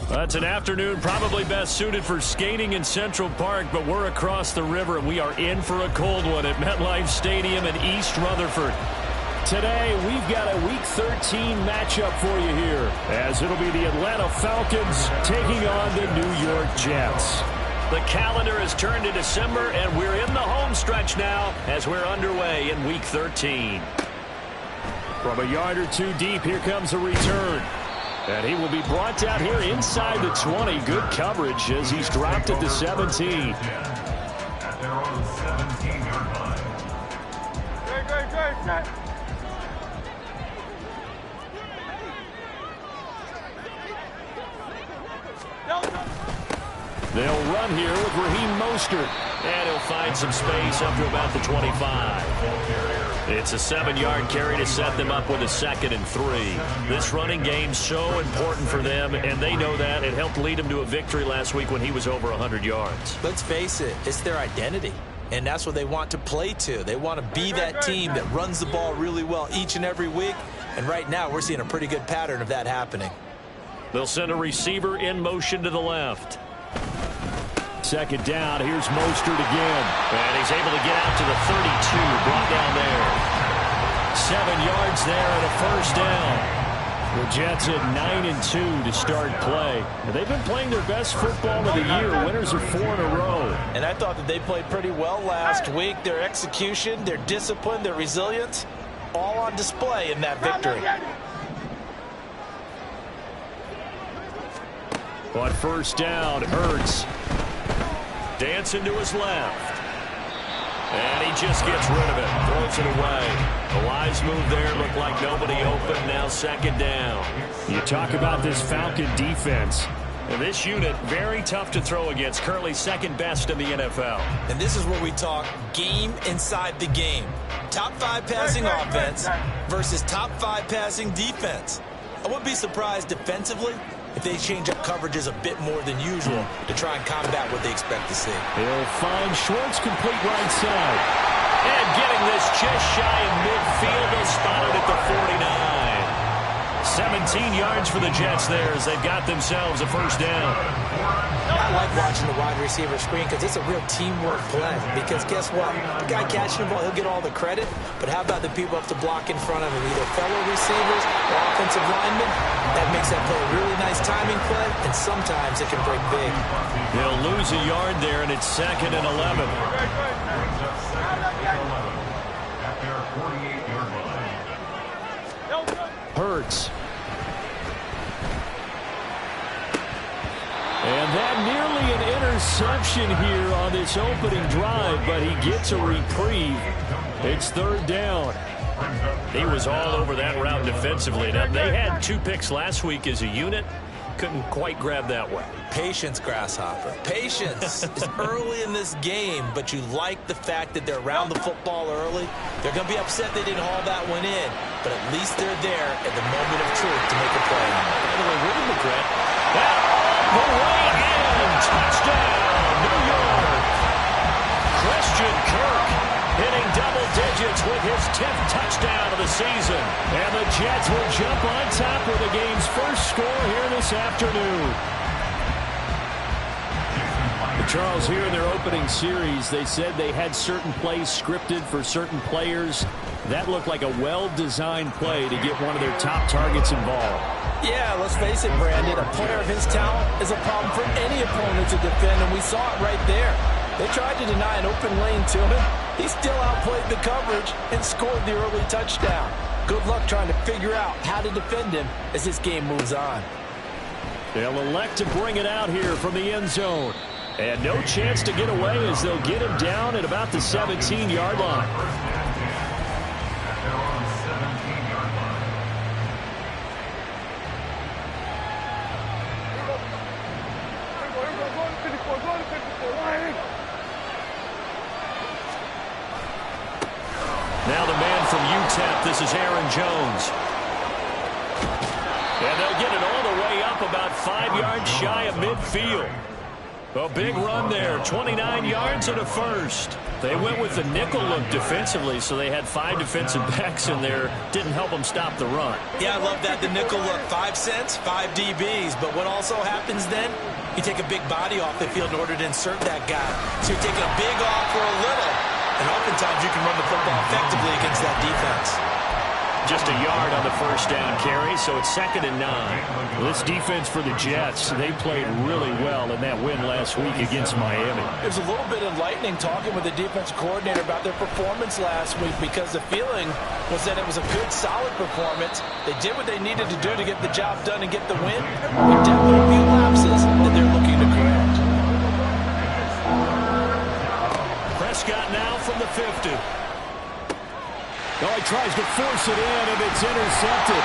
It's an afternoon probably best suited for skating in Central Park, but we're across the river and we are in for a cold one at MetLife Stadium in East Rutherford. Today, we've got a Week 13 matchup for you here, as it'll be the Atlanta Falcons taking on the New York Jets. The calendar has turned to December, and we're in the home stretch now as we're underway in Week 13. From a yard or two deep, here comes a return. And he will be brought down here inside the 20. Good coverage as he's dropped at the 17. At their own 17-yard line. They'll run here with Raheem Mostert. And he'll find some space up to about the 25. It's a 7-yard carry to set them up with a 2nd and 3. This running game's so important for them, and they know that. It helped lead them to a victory last week when he was over 100 yards. Let's face it, it's their identity. And that's what they want to play to. They want to be that team that runs the ball really well each and every week. And right now, we're seeing a pretty good pattern of that happening. They'll send a receiver in motion to the left. 2nd down, here's Mostert again. And he's able to get out to the 32, brought down there. 7 yards there and a 1st down. The Jets at 9-2 to start play. And they've been playing their best football of the year. Winners of 4 in a row. And I thought that they played pretty well last week. Their execution, their discipline, their resilience, all on display in that victory. On 1st down, Hurts. Dancing to his left. And he just gets rid of it. Throws it away. A wise move there. Looked like nobody open. Now 2nd down. You talk about this Falcon defense. And this unit, very tough to throw against. Currently 2nd best in the NFL. And this is where we talk game inside the game. Top 5 passing offense versus top 5 passing defense. I wouldn't be surprised defensively if they change up coverages a bit more than usual to try and combat what they expect to see. He'll find Schwartz complete right side. And getting this just shy of midfield, they'll spot it at the 49. 17 yards for the Jets there as they've got themselves a 1st down. I like watching the wide receiver screen because it's a real teamwork play. Because guess what? The guy catching the ball, he'll get all the credit. But how about the people up to block in front of him, either fellow receivers or offensive linemen? That makes that play a really nice timing play, and sometimes it can break big. They'll lose a yard there, and it's 2nd and 11. At their 48-yard line. Hurts. And that nearly an interception here on this opening drive, but he gets a reprieve. It's 3rd down. He was all over that route defensively. Now, they had 2 picks last week as a unit. Couldn't quite grab that one. Patience, Grasshopper. Patience. It's early in this game, but you like the fact that they're around the football early. They're going to be upset they didn't haul that one in, but at least they're there at the moment of truth to make a play. By the way, with McGrath, that all the way in. Touchdown, New York. Christian Kirk hitting double digits with his 10th touchdown of the season. And the Jets will jump on top with the game's first score here this afternoon. Charles, here in their opening series, they said they had certain plays scripted for certain players. That looked like a well-designed play to get one of their top targets involved. Yeah, let's face it, Brandon. A player of his talent is a problem for any opponent to defend, and we saw it right there. They tried to deny an open lane to him. He still outplayed the coverage and scored the early touchdown. Good luck trying to figure out how to defend him as this game moves on. They'll elect to bring it out here from the end zone. And no chance to get away as they'll get him down at about the 17-yard line. Now the man from UTEP, this is Aaron Jones. And they'll get it all the way up about 5 yards shy of midfield. A big run there, 29 yards and a first. They went with the nickel look defensively, so they had 5 defensive backs in there. Didn't help them stop the run. Yeah, I love that, the nickel look. 5 cents, 5 DBs. But what also happens then, you take a big body off the field in order to insert that guy. So you're taking a big off for a little. And oftentimes you can run the football effectively against that defense. Just a yard on the first down carry, so it's 2nd and 9. This defense for the Jets, they played really well in that win last week against Miami. It was a little bit enlightening talking with the defensive coordinator about their performance last week because the feeling was that it was a good, solid performance. They did what they needed to do to get the job done and get the win, but definitely a few lapses that they're looking to correct. Prescott now from the 50. Oh, he tries to force it in, and it's intercepted.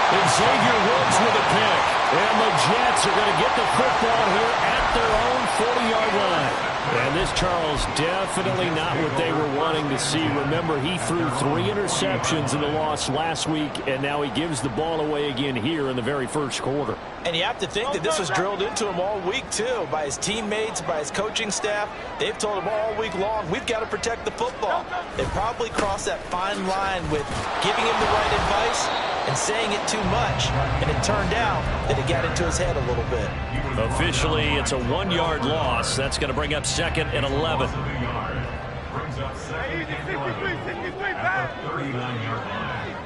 And Xavier Woods with a pick. And the Jets are going to get the football here at their own 40-yard line. And this, Charles, definitely not what they were wanting to see. Remember, he threw 3 interceptions in the loss last week, and now he gives the ball away again here in the very first quarter. And you have to think that this was drilled into him all week, too, by his teammates, by his coaching staff. They've told him all week long, we've got to protect the football. They probably crossed that fine line with giving him the right advice and saying it too much. And it turned out that it got into his head a little bit. Officially, it's a 1-yard loss. That's going to bring up 2nd and 11. Brings up 2nd and 11 at the 39-yard line.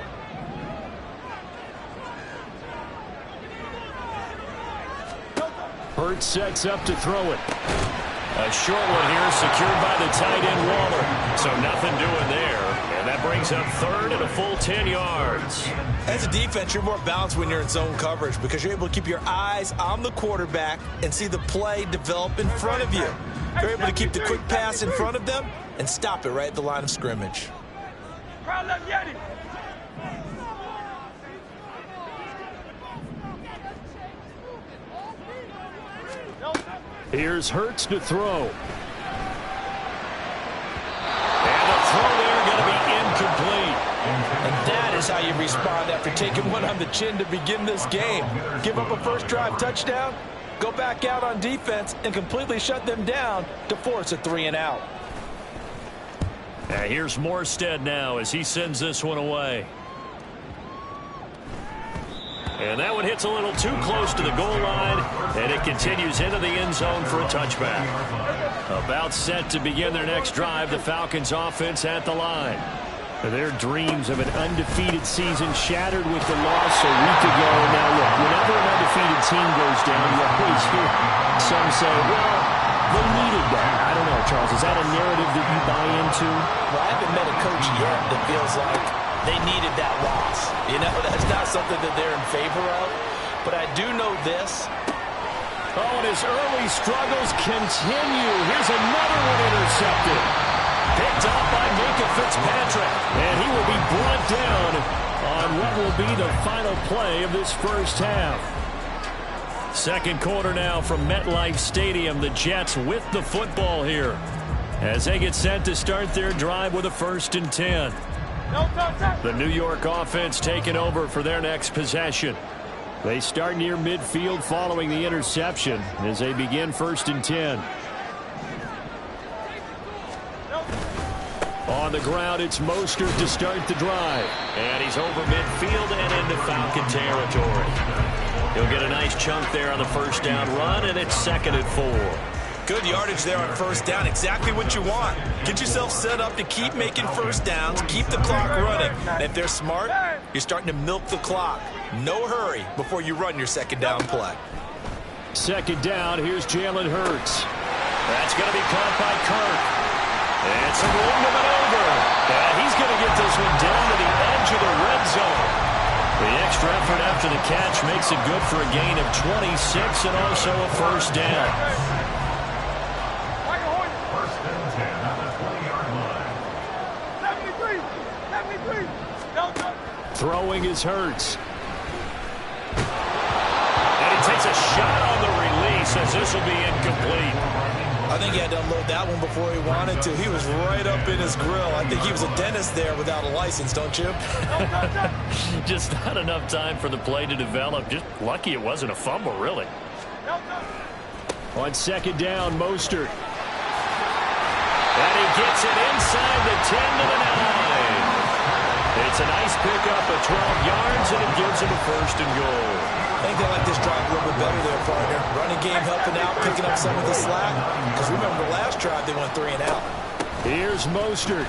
Hurts sets up to throw it. A short one here, secured by the tight end Waller. So nothing doing there. And that brings up 3rd and a full 10 yards. As a defense, you're more balanced when you're in zone coverage because you're able to keep your eyes on the quarterback and see the play develop in front of you. You're able to keep the quick pass in front of them and stop it right at the line of scrimmage. Here's Hurts to throw. And the throw there going to be incomplete. And that is how you respond after taking one on the chin to begin this game. Give up a first drive touchdown, go back out on defense, and completely shut them down to force a 3 and out. Here's Morstead now as he sends this one away. And that one hits a little too close to the goal line, and it continues into the end zone for a touchback. About set to begin their next drive, the Falcons offense at the line. Their dreams of an undefeated season shattered with the loss a week ago. Now look, whenever an undefeated team goes down, you always hear some say, well, they needed that. I don't know, Charles, is that a narrative that you buy into? Well, I haven't met a coach yet that feels like they needed that loss. You know, that's not something that they're in favor of. But I do know this. Oh, and his early struggles continue. Here's another one intercepted. Picked up by Minka Fitzpatrick. And he will be brought down on what will be the final play of this first half. Second quarter now from MetLife Stadium. The Jets with the football here as they get set to start their drive with a 1st and 10. The New York offense taking over for their next possession. They start near midfield following the interception as they begin 1st and 10. On the ground, it's Mostert to start the drive. And he's over midfield and into Falcon territory. He'll get a nice chunk there on the first down run, and it's 2nd and 4. Good yardage there on first down. Exactly what you want. Get yourself set up to keep making first downs, keep the clock running. And if they're smart, you're starting to milk the clock. No hurry before you run your second down play. Second down, here's Jalen Hurts. That's going to be caught by Kirk. And some room to maneuver. And he's going to get this one down to the edge of the red zone. The extra effort after the catch makes it good for a gain of 26 and also a first down. First and 10 on the 20-yard line. 73. Throwing is Hurts. And he takes a shot on the release as this will be incomplete. I think he had to unload that one before he wanted to. He was right up in his grill. I think he was a dentist there without a license, don't you? Just not enough time for the play to develop. Just lucky it wasn't a fumble, really. On second down, Mostert. And he gets it inside the 10 to the 9. It's a nice pickup of 12 yards, and it gives him a first and goal. I think they like this drive a little bit better there, partner. Running game helping out, picking up some of the slack. Because remember, the last drive they went 3 and out. Here's Mostert.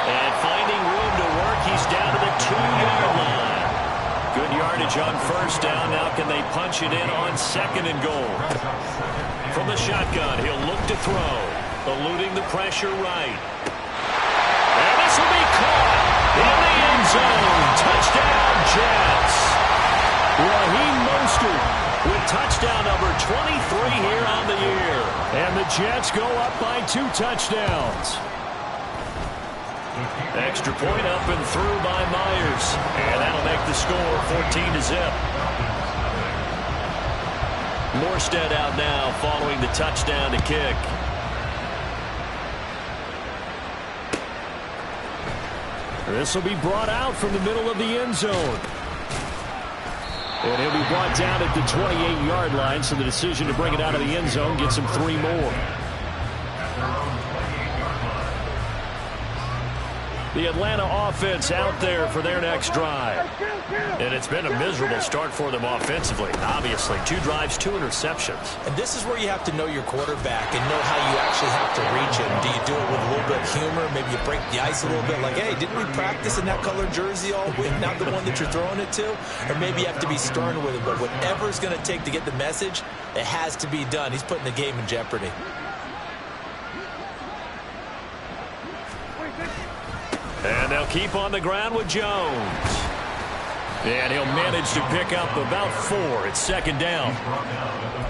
And finding room to work, he's down to the 2-yard line. Good yardage on first down. Now can they punch it in on second and goal? From the shotgun, he'll look to throw. Eluding the pressure right. And this will be caught in the end zone. Touchdown, Jets. Raheem Mostert with touchdown number 23 here on the year. And the Jets go up by 2 touchdowns. Extra point up and through by Myers. And that'll make the score 14-0. Morstead out now following the touchdown to kick. This will be brought out from the middle of the end zone. And he'll be brought down at the 28-yard line, so the decision to bring it out of the end zone gets him 3 more. The Atlanta offense out there for their next drive. And it's been a miserable start for them offensively. Obviously, 2 drives, 2 interceptions. And this is where you have to know your quarterback and know how you actually have to reach him. Do you do it with a little bit of humor? Maybe you break the ice a little bit like, hey, didn't we practice in that colored jersey all week, not the one that you're throwing it to? Or maybe you have to be stern with him. But whatever it's going to take to get the message, it has to be done. He's putting the game in jeopardy. And they'll keep on the ground with Jones. And he'll manage to pick up about 4. It's second down.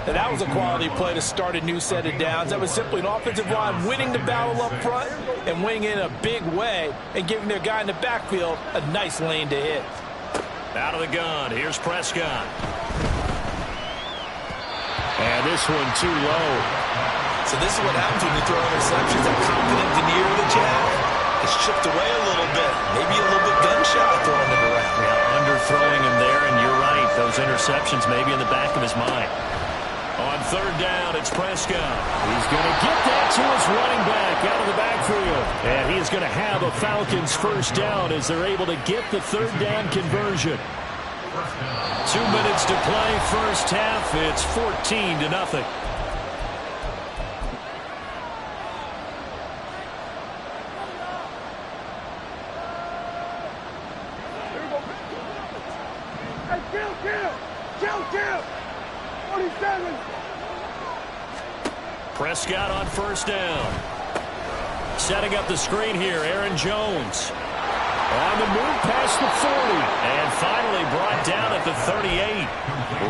And that was a quality play to start a new set of downs. That was simply an offensive line winning the battle up front and winning in a big way and giving their guy in the backfield a nice lane to hit. Out of the gun, here's Prescott. And this one too low. So this is what happens when you throw interceptions. That confident veneer that you have. It's chipped away a little bit. Maybe a little bit gun-shy throwing it around. Yeah, underthrowing him there, and you're right. Those interceptions may be in the back of his mind. On third down, it's Prescott. He's going to get that to his running back out of the backfield. And he is going to have a Falcons first down as they're able to get the third down conversion. 2 minutes to play first half. It's 14-0. Kill! 47! Prescott on first down. Setting up the screen here, Aaron Jones. On the move past the 40. And finally brought down at the 38.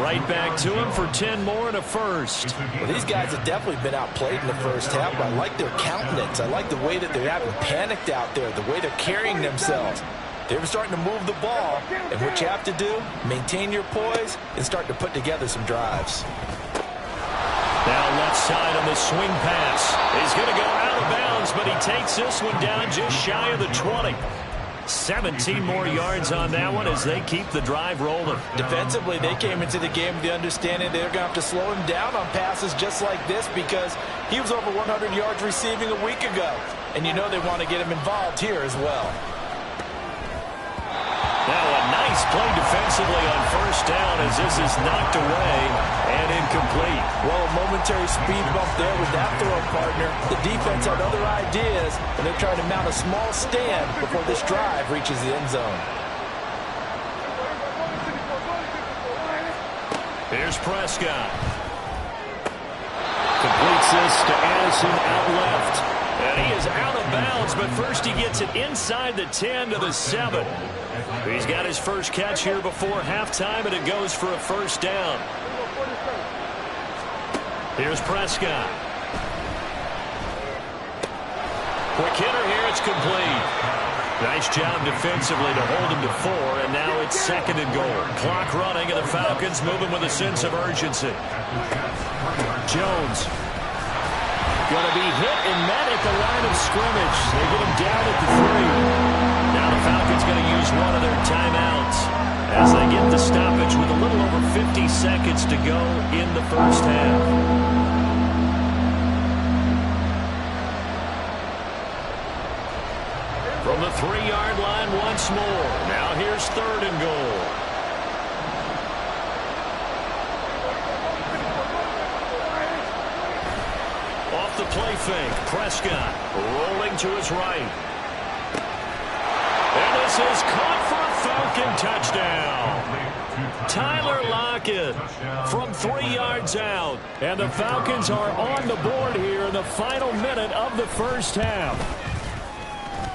Right back to him for 10 more and a first. Well, these guys have definitely been outplayed in the first half. I like their countenance. I like the way that they're having panicked out there, the way they're carrying themselves. They were starting to move the ball, and what you have to do, maintain your poise and start to put together some drives. Now left side on the swing pass. He's going to go out of bounds, but he takes this one down just shy of the 20. 17 more yards on that one as they keep the drive rolling. Defensively, they came into the game with the understanding they're going to have to slow him down on passes just like this because he was over 100 yards receiving a week ago. And you know they want to get him involved here as well. Now a nice play defensively on first down as this is knocked away and incomplete. Well, a momentary speed bump there with that throw partner. The defense had other ideas, and they're trying to mount a small stand before this drive reaches the end zone. Here's Prescott. Completes this to Addison out left. And he is out of bounds, but first he gets it inside the 10 to the 7. He's got his first catch here before halftime, and it goes for a first down. Here's Prescott. Quick hitter here, it's complete. Nice job defensively to hold him to 4, and now it's 2nd and goal. Clock running, and the Falcons moving with a sense of urgency. Jones. Going to be hit and met at the line of scrimmage. They get him down at the 3. Now the Falcons going to use one of their timeouts as they get the stoppage with a little over 50 seconds to go in the first half. From the 3-yard line once more. Now here's 3rd and goal. Off the play fake, Prescott rolling to his right. And this is caught for a Falcon touchdown. Tyler Lockett from 3 yards out. And the Falcons are on the board here in the final minute of the first half.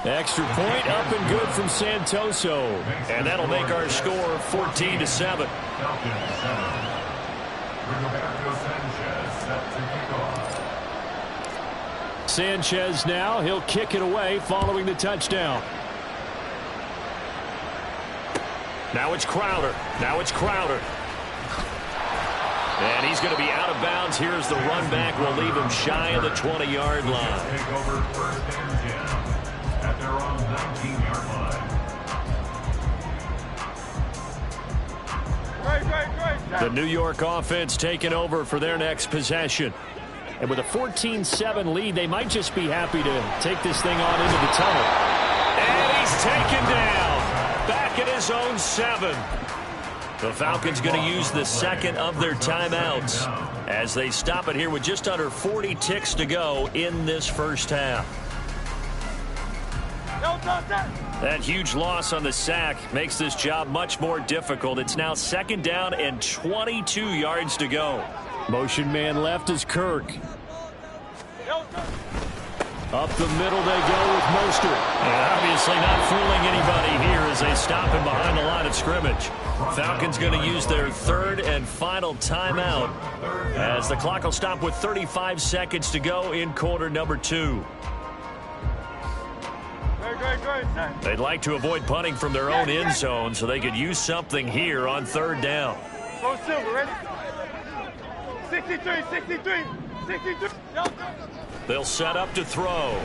Extra point up and good from Santoso. And that'll make our score 14-7. Sanchez now, he'll kick it away following the touchdown. Now it's Crowder. And he's going to be out of bounds. Here's the run back. We'll leave him shy of the 20-yard line. Take over 1st and 10 at their own 19-yard line. The New York offense taking over for their next possession. And with a 14-7 lead, they might just be happy to take this thing on into the tunnel. And he's taken down. Back at his own 7. The Falcons going to use the 2nd of their timeouts as they stop it here with just under 40 ticks to go in this first half. That huge loss on the sack makes this job much more difficult. It's now 2nd down and 22 yards to go. Motion man left is Kirk. Up the middle they go with Mostert. And obviously not fooling anybody here as they stop him behind the line of scrimmage. Falcons going to use their 3rd and final timeout as the clock will stop with 35 seconds to go in quarter number 2. They'd like to avoid punting from their own end zone so they could use something here on 3rd down. Go Silver, ready? 63. They'll set up to throw.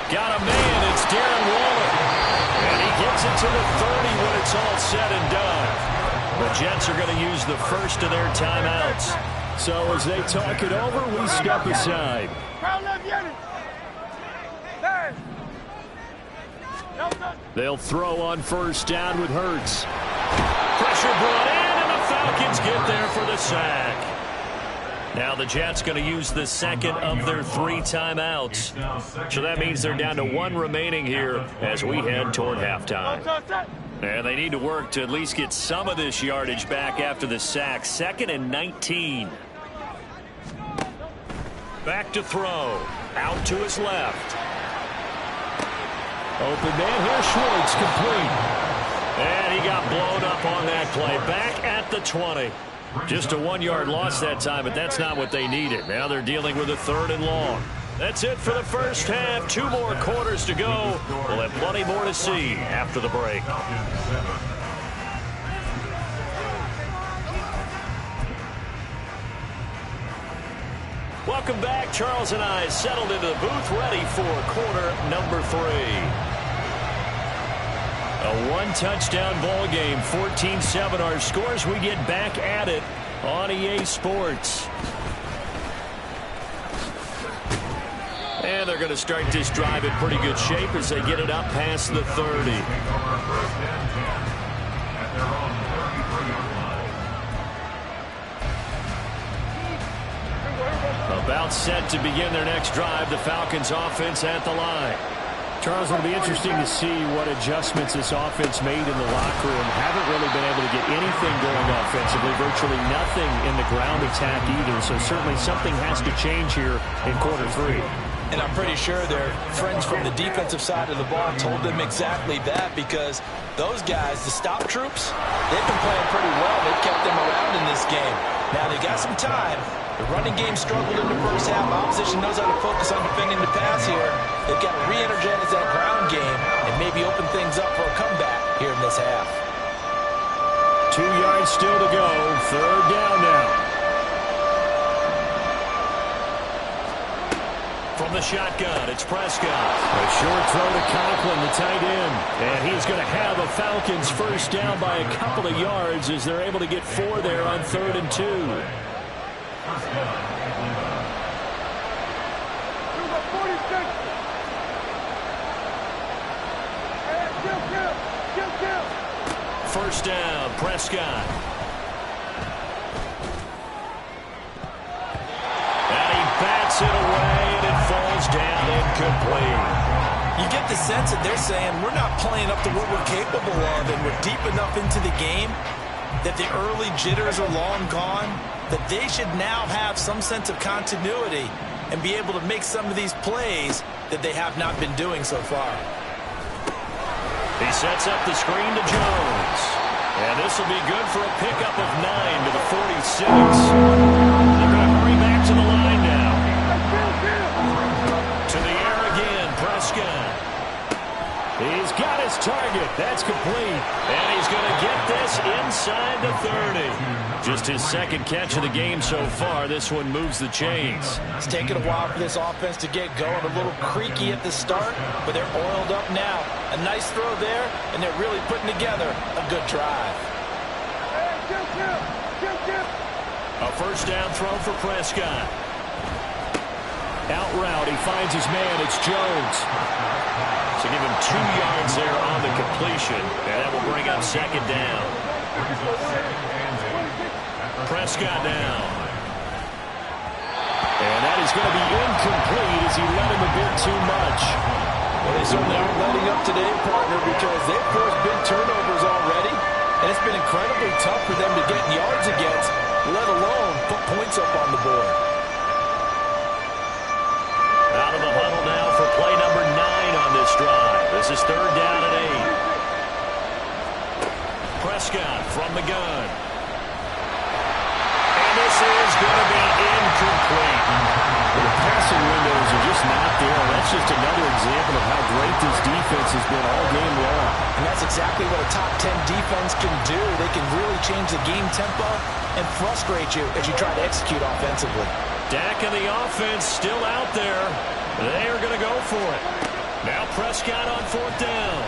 Got a man, it's Darren Waller. And he gets it to the 30 when it's all said and done. The Jets are going to use the first of their timeouts. So as they talk it over, we step aside. They'll throw on first down with Hurts. Pressure brought in, and the Falcons get there for the sack. Now the Jets going to use the 2nd of their 3 timeouts. So that means they're down to 1 remaining here as we head toward halftime. And they need to work to at least get some of this yardage back after the sack. 2nd and 19. Back to throw. Out to his left. Open man here, Schwartz, complete. And he got blown up on that play. Back at the 20. Just a 1-yard loss that time, but that's not what they needed. Now they're dealing with a 3rd and long. That's it for the first half. 2 more quarters to go. We'll have plenty more to see after the break. Welcome back. Charles and I settled into the booth ready for quarter number 3. A 1-touchdown ball game, 14-7 our scores. We get back at it on EA Sports. And And they're going to start this drive in pretty good shape as they get it up past the 30. About set to begin their next drive, the Falcons offense at the line. Charles, it'll be interesting to see what adjustments this offense made in the locker room. Haven't really been able to get anything going offensively, virtually nothing in the ground attack either. So certainly something has to change here in quarter 3. And I'm pretty sure their friends from the defensive side of the ball told them exactly that, because those guys, the stop troops, they've been playing pretty well. They've kept them around in this game. Now they got some time. The running game struggled in the first half. Opposition knows how to focus on defending the pass here. They've got to re-energize that ground game and maybe open things up for a comeback here in this half. 2 yards still to go. 3rd down now. From the shotgun, it's Prescott. A short throw to Conklin, the tight end. And he's going to have a Falcons first down by a couple of yards as they're able to get 4 there on 3rd and 2. First down, Prescott. And he bats it away, and it falls down incomplete. You get the sense that they're saying we're not playing up to what we're capable of, and we're deep enough into the game that the early jitters are long gone, that they should now have some sense of continuity and be able to make some of these plays that they have not been doing so far. He sets up the screen to Jones. And this will be good for a pickup of 9 to the 46. They're going to hurry back to the line now. To the air again, Prescott. He's got his target. That's complete. And he's going to get this inside the 30. Just his 2nd catch of the game so far. This one moves the chains. It's taken a while for this offense to get going. A little creaky at the start, but they're oiled up now. A nice throw there, and they're really putting together a good drive. A first down throw for Prescott. Out route, he finds his man. It's Jones. So give him 2 yards there on the completion, and that will bring up 2nd down. Prescott down. And that is going to be incomplete as he let him a bit too much. Well, they certainly aren't letting up today, partner, because they've forced big turnovers already, and it's been incredibly tough for them to get yards against, let alone put points up on the board. Out of the huddle now for play number 9 on this drive. This is 3rd down and 8. Prescott from the gun. And this is going to be incomplete. The passing windows are just not there. That's just another example of how great this defense has been all game long. And that's exactly what a top 10 defense can do. They can really change the game tempo and frustrate you as you try to execute offensively. Dak and the offense still out there. They are going to go for it. Now Prescott on 4th down.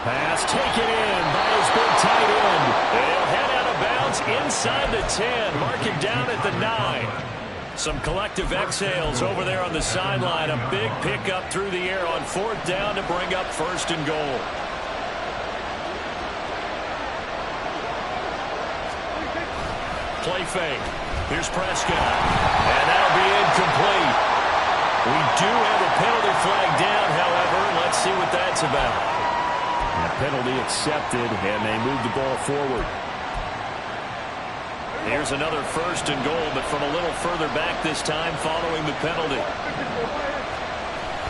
Pass taken in by his big tight end. They'll head out of bounds inside the 10. Mark him down at the 9. Some collective exhales over there on the sideline. A big pickup through the air on 4th down to bring up 1st and goal. Play fake. Here's Prescott. And that'll be incomplete. We do have a penalty flag down, however. Let's see what that's about. And a penalty accepted, and they move the ball forward. Here's another 1st and goal, but from a little further back this time following the penalty.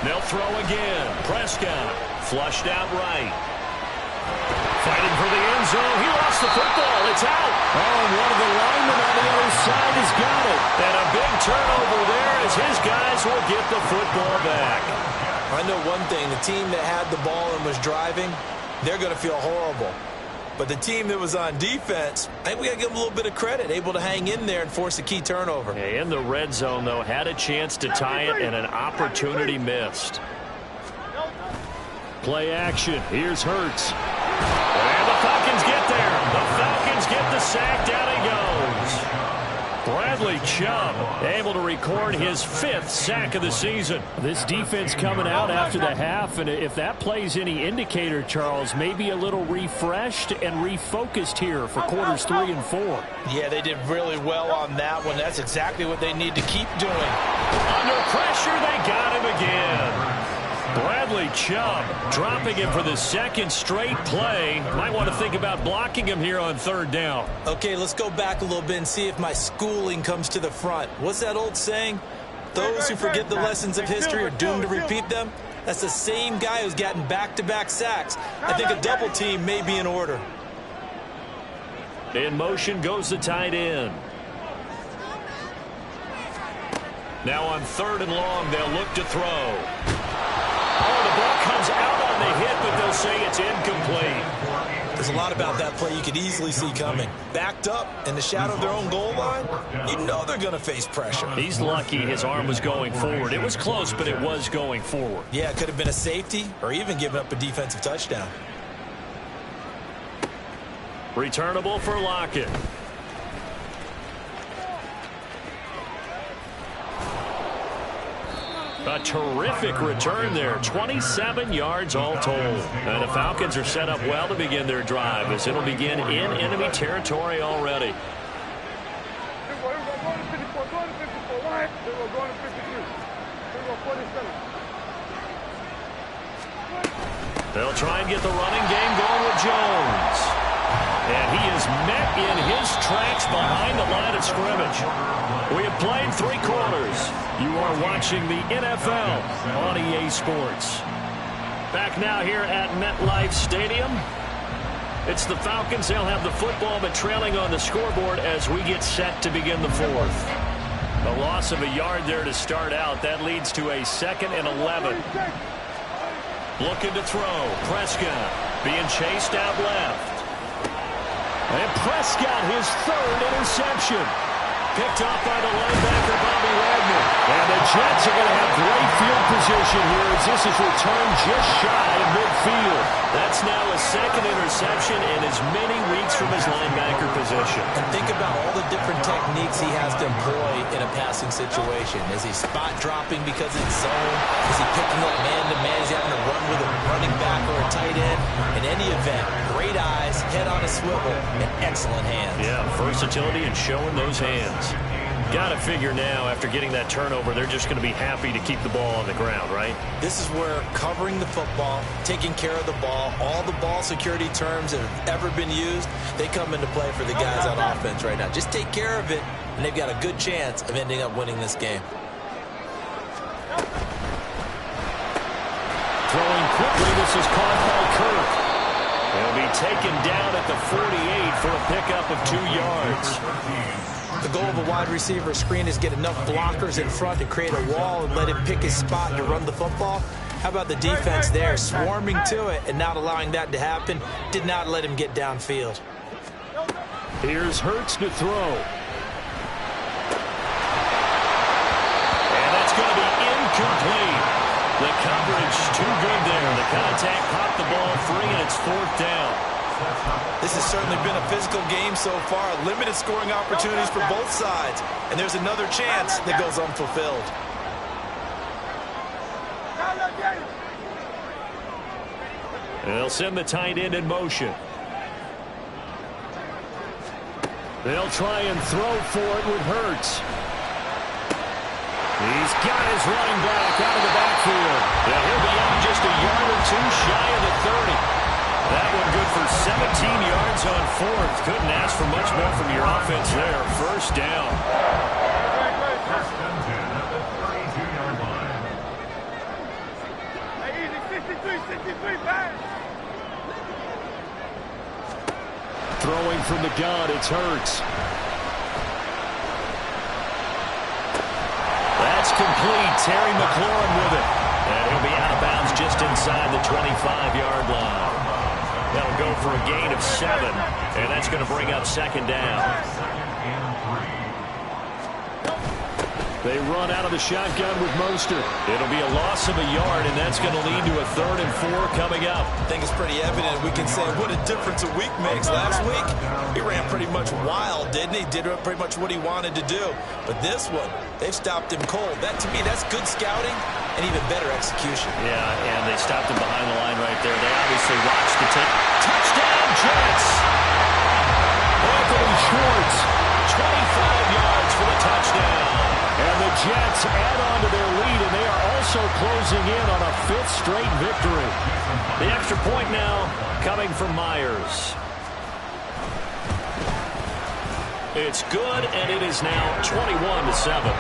They'll throw again. Prescott flushed out right. Fighting for the end zone. He lost the football. It's out. Oh, and one of the linemen on the other side has got it. And a big turnover there as his guys will get the football back. I know one thing. The team that had the ball and was driving, they're going to feel horrible. But the team that was on defense, I think we got to give them a little bit of credit, able to hang in there and force a key turnover. In the red zone, though, had a chance to tie it and an opportunity missed. Play action. Here's Hurts. And the Falcons get there. The Falcons get the sack. Down he goes. Bradley Chubb able to record his 5th sack of the season. This defense coming out after the half, and if that plays any indicator, Charles, maybe a little refreshed and refocused here for quarters 3 and 4. Yeah, they did really well on that one. That's exactly what they need to keep doing. Under pressure, they got him again. Bradley Chubb dropping him for the 2nd straight play. Might want to think about blocking him here on 3rd down. Okay, let's go back a little bit and see if my schooling comes to the front. What's that old saying? Those who forget the lessons of history are doomed to repeat them. That's the same guy who's gotten back-to-back sacks. I think a double team may be in order. In motion goes the tight end. Now on 3rd and long, they'll look to throw. Oh, the ball comes out on the hit, but they'll say it's incomplete. There's a lot about that play you could easily see coming. Backed up in the shadow of their own goal line, you know they're going to face pressure. He's lucky his arm was going forward. It was close, but it was going forward. Yeah, it could have been a safety or even given up a defensive touchdown. Returnable for Lockett. A terrific return there. 27 yards all told. And the Falcons are set up well to begin their drive as it'll begin in enemy territory already. They'll try and get the running game going with Jones. And he is met in his tracks behind the line of scrimmage. We have played 3 quarters. You are watching the NFL on EA Sports. Back now here at MetLife Stadium. It's the Falcons. They'll have the football, but trailing on the scoreboard as we get set to begin the 4th. A loss of a yard there to start out. That leads to a 2nd and 11. Looking to throw. Prescott being chased out left. And Prescott, his 3rd interception. Picked off by the linebacker, Bobby Wagner. And the Jets are going to have great field position here as this is returned just shy of midfield. That's now a 2nd interception in as many weeks from his linebacker position. And think about all the different techniques he has to employ in a passing situation. Is he spot dropping because it's zone? Is he picking up man-to-man? Is he having to run with a running back or a tight end? In any event, great eyes, head on a swivel, and excellent hands. Yeah, versatility and showing those hands. Got to figure now, after getting that turnover, they're just going to be happy to keep the ball on the ground, right? This is where covering the football, taking care of the ball, all the ball security terms that have ever been used, they come into play for the guys on offense right now. Just take care of it, and they've got a good chance of ending up winning this game. Throwing quickly, this is caught by Kirk. He'll be taken down at the 48 for a pickup of 2 yards. The goal of a wide receiver screen is get enough blockers in front to create a wall and let him pick his spot to run the football. How about the defense there, swarming to it and not allowing that to happen? Did not let him get downfield. Here's Hurts to throw. And that's going to be incomplete. The coverage too good there. The contact popped the ball free, and it's 4th down. This has certainly been a physical game so far. Limited scoring opportunities for both sides. And there's another chance that goes unfulfilled. They'll send the tight end in motion. They'll try and throw for it with Hurts. He's got his running back out of the backfield. Yeah, he'll be out just a yard or 2 shy of the 30. That one good for 17 yards on 4th. Couldn't ask for much more from your offense there. 1st down. First and 10 at the 32-yard line. Hey, easy, 63, pass. Throwing from the gun, it's Hurts. That's complete. Terry McLaurin with it. And he'll be out of bounds just inside the 25-yard line. That'll go for a gain of 7, and that's going to bring up 2nd down. They run out of the shotgun with Mostert. It'll be a loss of a yard, and that's going to lead to a 3rd and 4 coming up. I think it's pretty evident. We can say what a difference a week makes. Last week, he ran pretty much wild, didn't he? Did pretty much what he wanted to do. But this one, they've stopped him cold. That, to me, that's good scouting and even better execution. Yeah, and they stopped him behind the line right there. They obviously watched the tape. Touchdown, Jets! Anthony Schwartz, 25 yards for the touchdown. And the Jets add on to their lead, and they are also closing in on a 5th straight victory. The extra point now coming from Myers. It's good, and it is now 21-7.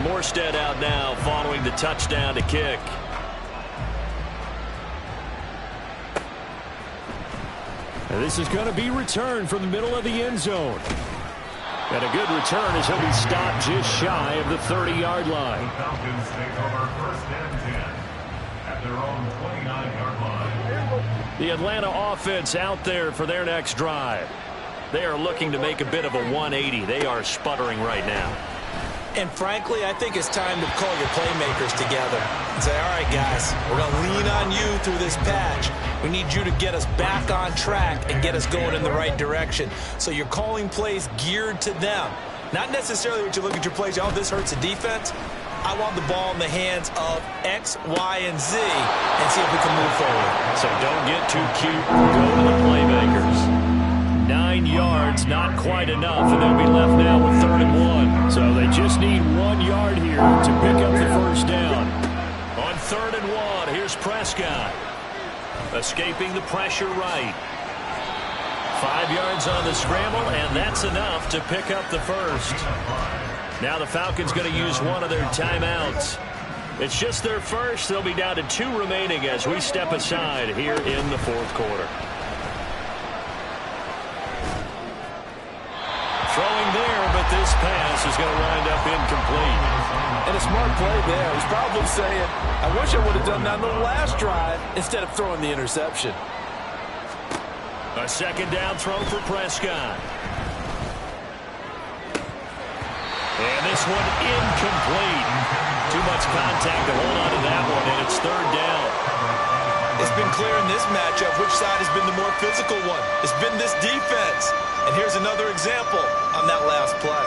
Morstead out now following the touchdown to kick. And this is going to be returned from the middle of the end zone. And a good return as he'll be stopped just shy of the 30-yard line. The Falcons take over 1st and 10 at their own 29-yard line. The Atlanta offense out there for their next drive. They are looking to make a bit of a 180. They are sputtering right now. And frankly, I think it's time to call your playmakers together and say, all right, guys, we're going to lean on you through this patch. We need you to get us back on track and get us going in the right direction. So you're calling plays geared to them. Not necessarily what you look at your plays, oh, this hurts the defense. I want the ball in the hands of X, Y, and Z and see if we can move forward. So don't get too cute. Go to the playmakers. 9 yards, not quite enough, and they'll be left now with 3rd and 1. So they just need 1 yard here to pick up the first down. On 3rd and 1, here's Prescott. Escaping the pressure right. 5 yards on the scramble, and that's enough to pick up the first. Now the Falcons going to use one of their timeouts. It's just their first. They'll be down to 2 remaining as we step aside here in the 4th quarter. Throwing there, but this pass is going to wind up incomplete. And a smart play there. He's probably saying, I wish I would have done that on the last drive instead of throwing the interception. A 2nd down throw for Prescott. And this one incomplete. Too much contact to hold on to that one, and it's 3rd down. It's been clear in this matchup which side has been the more physical one. It's been this defense. And here's another example on that last play.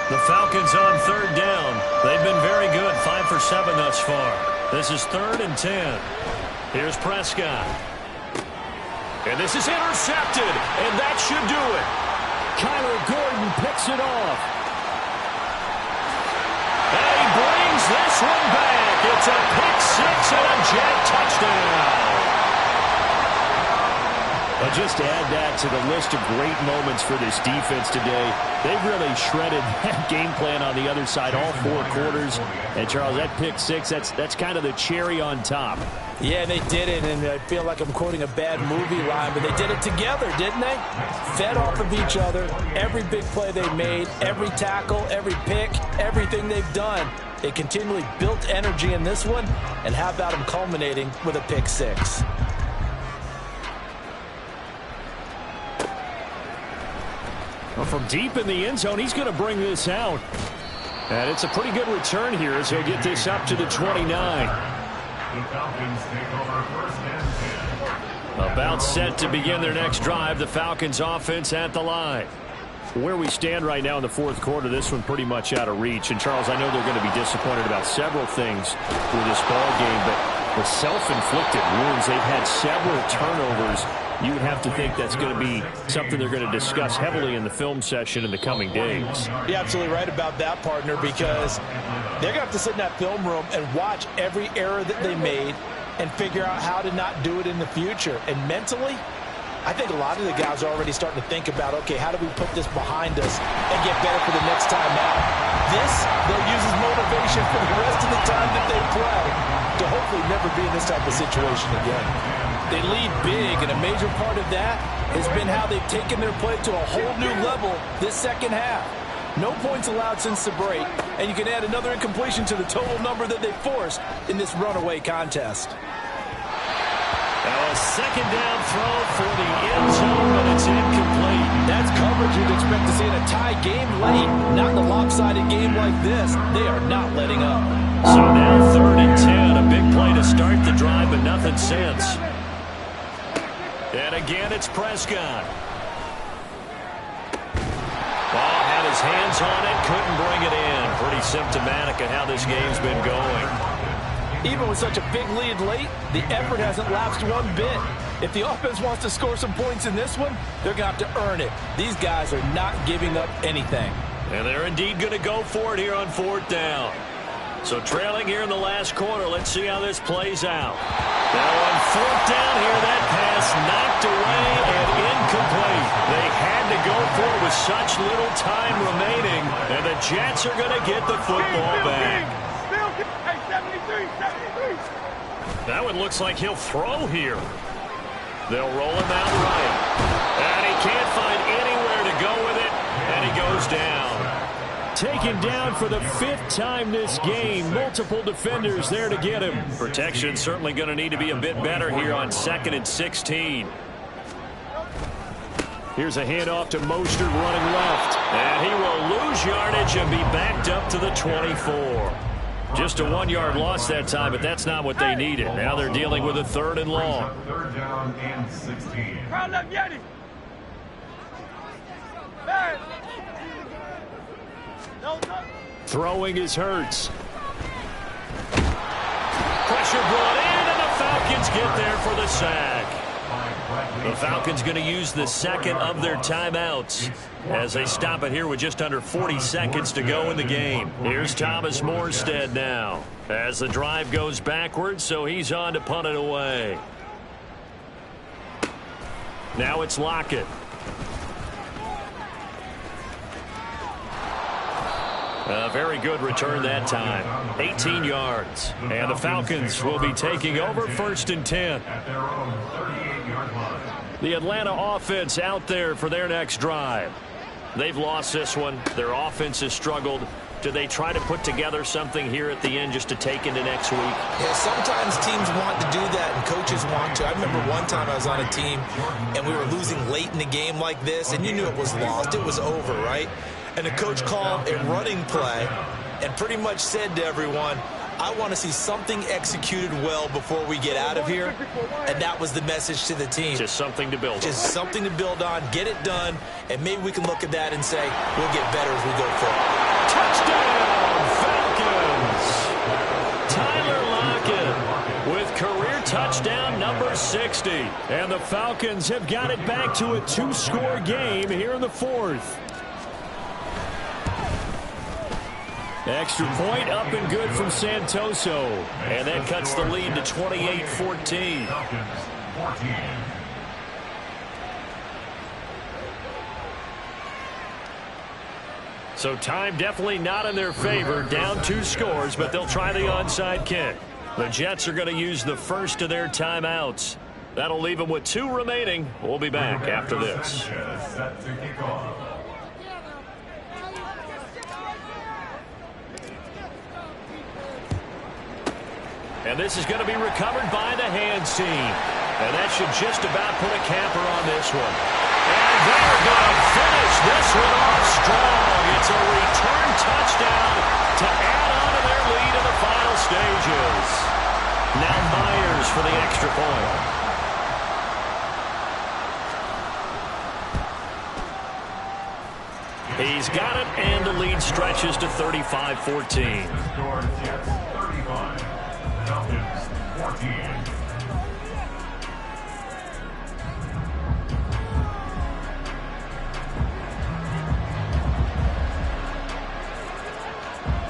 The Falcons on 3rd down. They've been very good, 5 for 7 thus far. This is 3rd and 10. Here's Prescott. And this is intercepted, and that should do it. Kyler Gordon picks it off. And he brings this one back. It's a pick 6 and a Jet touchdown. But just to add that to the list of great moments for this defense today, they've really shredded that game plan on the other side all 4 quarters. And, Charles, that pick 6, that's kind of the cherry on top. Yeah, they did it, and I feel like I'm quoting a bad movie line, but they did it together, didn't they? Fed off of each other, every big play they made, every tackle, every pick, everything they've done. They continually built energy in this one, and how about them culminating with a pick 6? Well, from deep in the end zone, he's going to bring this out. And it's a pretty good return here as he'll get this up to the 29. The Falcons take over 1st and 10. About set to begin their next drive, the Falcons offense at the line. Where we stand right now in the 4th quarter, this one pretty much out of reach. And, Charles, I know they're going to be disappointed about several things with this ball game, but the self-inflicted wounds, they've had several turnovers. You would have to think that's going to be something they're going to discuss heavily in the film session in the coming days. You're absolutely right about that, partner, because they're going to have to sit in that film room and watch every error that they made and figure out how to not do it in the future. And mentally, I think a lot of the guys are already starting to think about, okay, how do we put this behind us and get better for the next time out? This, they'll use as motivation for the rest of the time that they play to hopefully never be in this type of situation again. They lead big, and a major part of that has been how they've taken their play to a whole new level this second half. No points allowed since the break, and you can add another incompletion to the total number that they forced in this runaway contest. A A second down throw for the end zone, but it's incomplete. That's coverage you'd expect to see in a tie game late. Not in a lopsided game like this. They are not letting up. So now 3rd and 10. A big play to start the drive, but nothing since. And again, it's Prescott. Ball had his hands on it, couldn't bring it in. Pretty symptomatic of how this game's been going. Even with such a big lead late, the effort hasn't lapsed one bit. If the offense wants to score some points in this one, they're going to have to earn it. These guys are not giving up anything. And they're indeed going to go for it here on 4th down. So trailing here in the last quarter, let's see how this plays out. Now on 4th down here, that pass knocked away and incomplete. They had to go for it with such little time remaining, and the Jets are going to get the football back. That one looks like he'll throw here. They'll roll him out right. And he can't find anywhere to go with it, and he goes down. Taken down for the 5th time this game. Multiple defenders there to get him. Protection certainly going to need to be a bit better here on 2nd and 16. Here's a handoff to Mostert running left. And he will lose yardage and be backed up to the 24. Just a 1-yard loss that time, but that's not what they needed. Now they're dealing with a 3rd and long. 3rd down and 16. Throwing is Hurts. Pressure brought in, and the Falcons get there for the sack. The Falcons going to use the second of their timeouts as they stop it here with just under 40 seconds to go in the game. Here's Thomas Morstead now as the drive goes backwards, so he's on to punt it away. Now it's Lockett. A very good return that time. 18 yards. And the Falcons will be taking over 1st and 10. At their own 38-yard line. The Atlanta offense out there for their next drive. They've lost this one. Their offense has struggled. Do they try to put together something here at the end just to take into next week? Yeah, sometimes teams want to do that and coaches want to. I remember one time I was on a team and we were losing late in the game like this, and you knew it was lost. It was over, right? And the coach called a running play and pretty much said to everyone, I want to see something executed well before we get out of here. And that was the message to the team. Just something to build on. Just something to build on, get it done, and maybe we can look at that and say, we'll get better as we go forward. Touchdown, Falcons! Tyler Lockett with career touchdown number 60. And the Falcons have got it back to a 2-score game here in the 4th. Extra point up and good from Santoso. And that cuts the lead to 28-14. Falcons 14. So time definitely not in their favor. Down 2 scores, but they'll try the onside kick. The Jets are going to use the first of their timeouts. That'll leave them with 2 remaining. We'll be back after this. Set to kick off. And this is going to be recovered by the hands team. And that should just about put a capper on this one. And they're going to finish this one off strong. It's a return touchdown to add on to their lead in the final stages. Now Myers for the extra point. He's got it, and the lead stretches to 35-14. Score Jets 35. Falcons 14.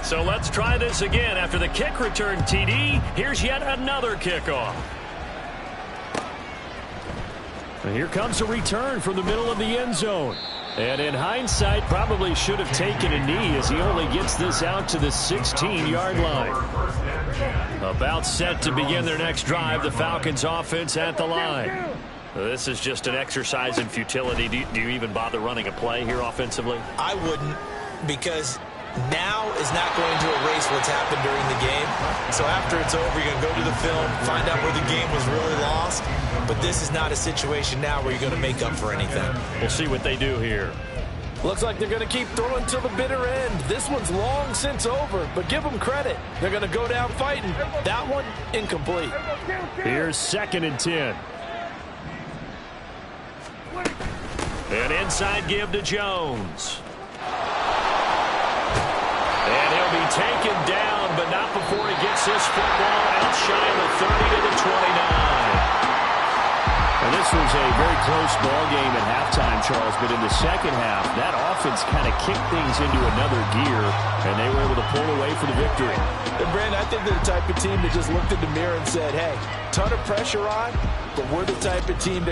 So let's try this again. After the kick return TD, here's yet another kickoff. And here comes a return from the middle of the end zone. And in hindsight, probably should have taken a knee as he only gets this out to the 16-yard line. About set to begin their next drive, the Falcons offense at the line. This is just an exercise in futility. Do you even bother running a play here offensively? I wouldn't, because now is not going to erase what's happened during the game. So after it's over, you're going to go to the film, find out where the game was really lost. But this is not a situation now where you're going to make up for anything. We'll see what they do here. Looks like they're going to keep throwing till the bitter end. This one's long since over, but give them credit. They're going to go down fighting. That one, incomplete. Here's 2nd and 10. An inside give to Jones. And he'll be taken down, but not before he gets this football out shy of the 30 to the 29. And this was a very close ball game at halftime, Charles, but in the second half, that offense kind of kicked things into another gear, and they were able to pull away for the victory. And Brandon, I think they're the type of team that just looked in the mirror and said, hey, ton of pressure on, but we're the type of team that